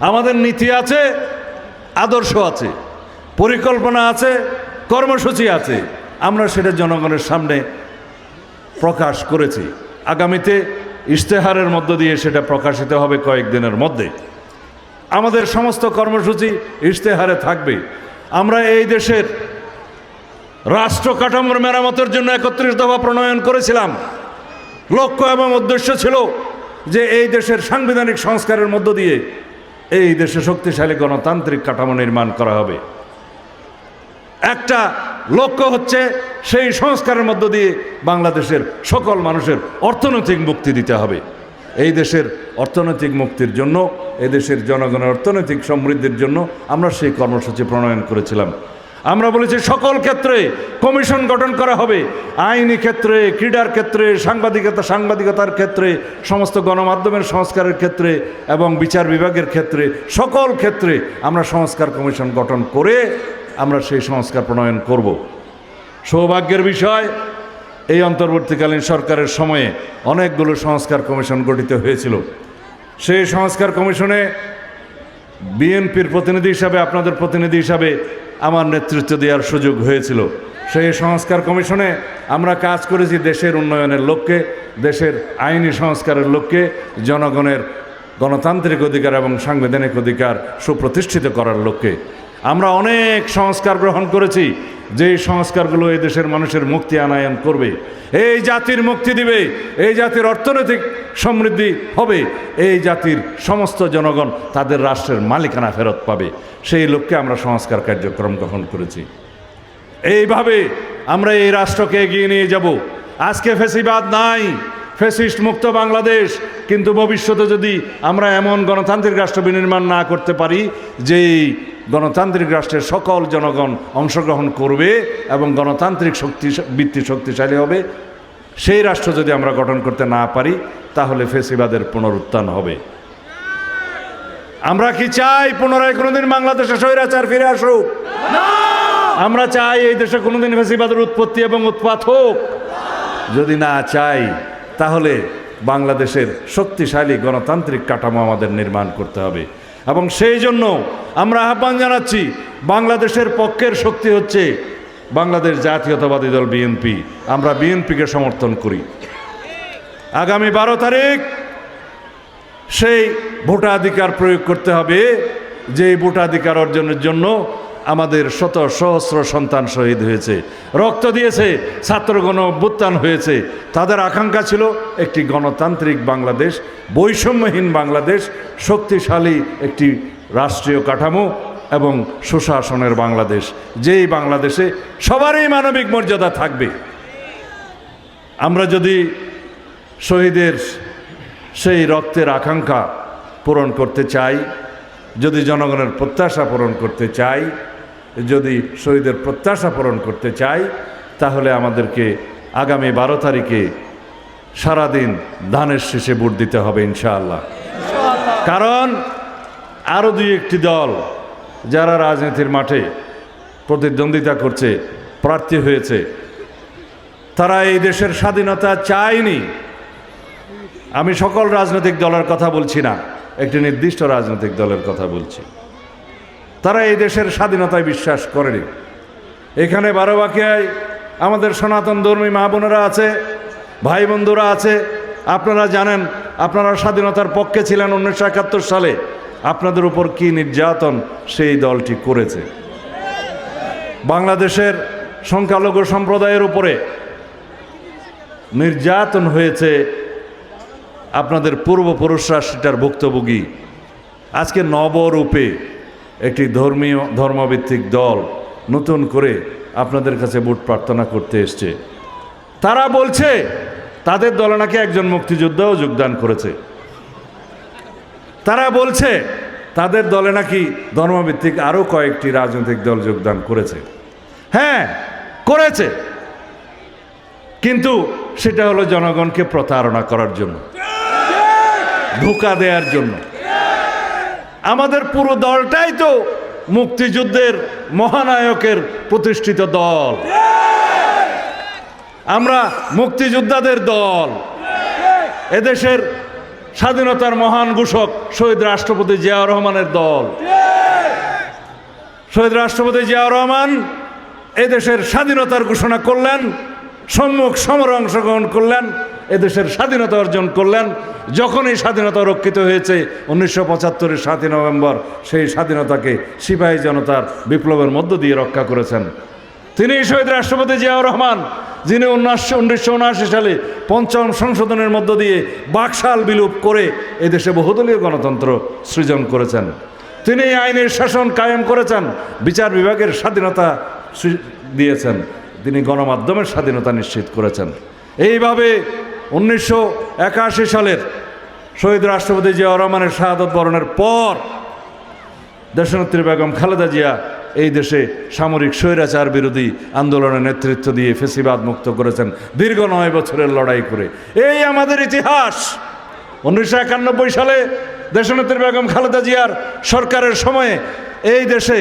আমাদের নীতি আছে, আদর্শ আছে, পরিকল্পনা আছে, কর্মসূচি আছে। আমরা সেটা জনগণের সামনে প্রকাশ করেছি। আগামীতে ইশতেহারের মধ্য দিয়ে সেটা প্রকাশিত হবে কয়েকদিনের মধ্যে। আমাদের সমস্ত কর্মসূচি ইশতেহারে থাকবে। আমরা এই দেশের রাষ্ট্র কাঠামোর মেরামতের জন্য 31 দফা প্রণয়ন করেছিলাম। লক্ষ্য এবং উদ্দেশ্য ছিল যে এই দেশের সাংবিধানিক সংস্কারের মধ্য দিয়ে এই দেশে শক্তিশালী গণতান্ত্রিক কাঠামো নির্মাণ করা হবে। একটা লক্ষ্য হচ্ছে সেই সংস্কারের মধ্য দিয়ে বাংলাদেশের সকল মানুষের অর্থনৈতিক মুক্তি দিতে হবে। এই দেশের অর্থনৈতিক মুক্তির জন্য, এই দেশের জনগণের অর্থনৈতিক সমৃদ্ধির জন্য আমরা সেই কর্মসূচি প্রণয়ন করেছিলাম। আমরা বলেছি সকল ক্ষেত্রে কমিশন গঠন করা হবে। আইনি ক্ষেত্রে, ক্রীড়ার ক্ষেত্রে, সাংবাদিকতার ক্ষেত্রে, সমস্ত গণমাধ্যমের সংস্কারের ক্ষেত্রে এবং বিচার বিভাগের ক্ষেত্রে, সকল ক্ষেত্রে আমরা সংস্কার কমিশন গঠন করে আমরা সেই সংস্কার প্রণয়ন করব। সৌভাগ্যের বিষয়, এই অন্তর্বর্তীকালীন সরকারের সময়ে অনেকগুলো সংস্কার কমিশন গঠিত হয়েছিল। সেই সংস্কার কমিশনে বিএনপির প্রতিনিধি হিসাবে, আপনাদের প্রতিনিধি হিসাবে আমার নেতৃত্ব দেওয়ার সুযোগ হয়েছিল। সেই সংস্কার কমিশনে আমরা কাজ করেছি দেশের উন্নয়নের লক্ষ্যে, দেশের আইনি সংস্কারের লক্ষ্যে, জনগণের গণতান্ত্রিক অধিকার এবং সাংবিধানিক অধিকার সুপ্রতিষ্ঠিত করার লক্ষ্যে। আমরা অনেক সংস্কার গ্রহণ করেছি, যেই সংস্কারগুলো এই দেশের মানুষের মুক্তি আনায়ন করবে, এই জাতির মুক্তি দিবে, এই জাতির অর্থনৈতিক সমৃদ্ধি হবে, এই জাতির সমস্ত জনগণ তাদের রাষ্ট্রের মালিকানা ফেরত পাবে। সেই লক্ষ্যে আমরা সংস্কার কার্যক্রম গ্রহণ করেছি। এইভাবে আমরা এই রাষ্ট্রকে এগিয়ে নিয়ে যাব। আজকে ফ্যাসিবাদ নাই, ফ্যাসিস্ট মুক্ত বাংলাদেশ, কিন্তু ভবিষ্যতে যদি আমরা এমন গণতান্ত্রিক রাষ্ট্র বিনির্মাণ না করতে পারি যেই গণতান্ত্রিক রাষ্ট্রের সকল জনগণ অংশগ্রহণ করবে এবং গণতান্ত্রিক ভিত্তি শক্তিশালী হবে, সেই রাষ্ট্র যদি আমরা গঠন করতে না পারি তাহলে ফ্যাসিবাদের পুনরুত্থান হবে। আমরা কি চাই পুনরায় কোনোদিন বাংলাদেশে স্বৈরাচার ফিরে আসুক? আমরা চাই এই দেশে কোনোদিন ফ্যাসিবাদের উৎপত্তি এবং উৎপাত হোক? যদি না চাই তাহলে বাংলাদেশের শক্তিশালী গণতান্ত্রিক কাঠামো আমাদের নির্মাণ করতে হবে। এবং সেই জন্য আমরা আহ্বান জানাচ্ছি, বাংলাদেশের পক্ষের শক্তি হচ্ছে বাংলাদেশ জাতীয়তাবাদী দল বিএনপি। আমরা বিএনপিকে সমর্থন করি। আগামী 12 তারিখ সেই ভোটাধিকার প্রয়োগ করতে হবে, যে ভোটাধিকার অর্জনের জন্য আমাদের শত সহস্র সন্তান শহীদ হয়েছে, রক্ত দিয়েছে, ছাত্রগণ অভ্যুত্থান হয়েছে। তাদের আকাঙ্ক্ষা ছিল একটি গণতান্ত্রিক বাংলাদেশ, বৈষম্যহীন বাংলাদেশ, শক্তিশালী একটি রাষ্ট্রীয় কাঠামো এবং সুশাসনের বাংলাদেশ, যেই বাংলাদেশে সবারই মানবিক মর্যাদা থাকবে। আমরা যদি শহীদের সেই রক্তের আকাঙ্ক্ষা পূরণ করতে চাই, যদি জনগণের প্রত্যাশা পূরণ করতে চাই, যদি শহীদের প্রত্যাশা পূরণ করতে চাই, তাহলে আমাদেরকে আগামী 12 তারিখে সারাদিন ধানের শীষে ভোট দিতে হবে ইনশাআল্লাহ। কারণ আরও 2-1টি দল যারা রাজনীতির মাঠে প্রতিদ্বন্দ্বিতা করছে, প্রার্থী হয়েছে, তারা এই দেশের স্বাধীনতা চায়নি। আমি সকল রাজনৈতিক দলের কথা বলছি না, একটি নির্দিষ্ট রাজনৈতিক দলের কথা বলছি। তারা এই দেশের স্বাধীনতায় বিশ্বাস করেনি। এখানে বারোবাকিয়ায় আমাদের সনাতন ধর্মী মা বোনেরা আছে, ভাই বন্ধুরা আছে। আপনারা জানেন, আপনারা স্বাধীনতার পক্ষে ছিলেন 1971 সালে। আপনাদের উপর কি নির্যাতন সেই দলটি করেছে। বাংলাদেশের সংখ্যালঘু সম্প্রদায়ের উপরে নির্যাতন হয়েছে, আপনাদের পূর্বপুরুষরা সেটার ভুক্তভোগী। আজকে নবরূপে একটি ধর্মভিত্তিক দল নতুন করে আপনাদের কাছে ভোট প্রার্থনা করতে এসছে। তারা বলছে তাদের দলে নাকি একজন মুক্তিযোদ্ধাও যোগদান করেছে। তারা বলছে তাদের দলে নাকি ধর্মভিত্তিক আরও কয়েকটি রাজনৈতিক দল যোগদান করেছে। হ্যাঁ, করেছে, কিন্তু সেটা হলো জনগণকে প্রতারণা করার জন্য, ধোঁকা দেওয়ার জন্য। আমাদের পুরো দলটাই তো মুক্তিযুদ্ধের মহানায়কের প্রতিষ্ঠিত দল। আমরা মুক্তিযোদ্ধাদের দল। এদেশের স্বাধীনতার মহান ঘোষক শহীদ রাষ্ট্রপতি জিয়াউর রহমানের দল। শহীদ রাষ্ট্রপতি জিয়াউর রহমান এদেশের স্বাধীনতার ঘোষণা করলেন, সম্মুখ সমরে অংশগ্রহণ করলেন, এদেশের স্বাধীনতা অর্জন করলেন। যখন এই স্বাধীনতা রক্ষিত হয়েছে 1975-এর 7ই নভেম্বর, সেই স্বাধীনতাকে সিপাহী জনতার বিপ্লবের মধ্য দিয়ে রক্ষা করেছেন। তিনি শহীদ রাষ্ট্রপতি জিয়াউর রহমান, যিনি 1979 সালে 5ম সংশোধনের মধ্য দিয়ে বাকশাল বিলুপ করে এদেশে বহুদলীয় গণতন্ত্র সৃজন করেছেন। তিনি আইনের শাসন কায়েম করেছেন, বিচার বিভাগের স্বাধীনতা দিয়েছেন, তিনি গণমাধ্যমের স্বাধীনতা নিশ্চিত করেছেন। এইভাবে 1981 সালের শহীদ রাষ্ট্রপতি জিয়াউর রহমানের শাহাদত বরণের পর দেশনেত্রী বেগম খালেদা জিয়া এই দেশে সামরিক স্বৈরাচার বিরোধী আন্দোলনের নেতৃত্ব দিয়ে ফেসিবাদ মুক্ত করেছেন দীর্ঘ 9 বছরের লড়াই করে। এই আমাদের ইতিহাস। 1991 সালে দেশনেত্রী বেগম খালেদা জিয়ার সরকারের সময়ে এই দেশে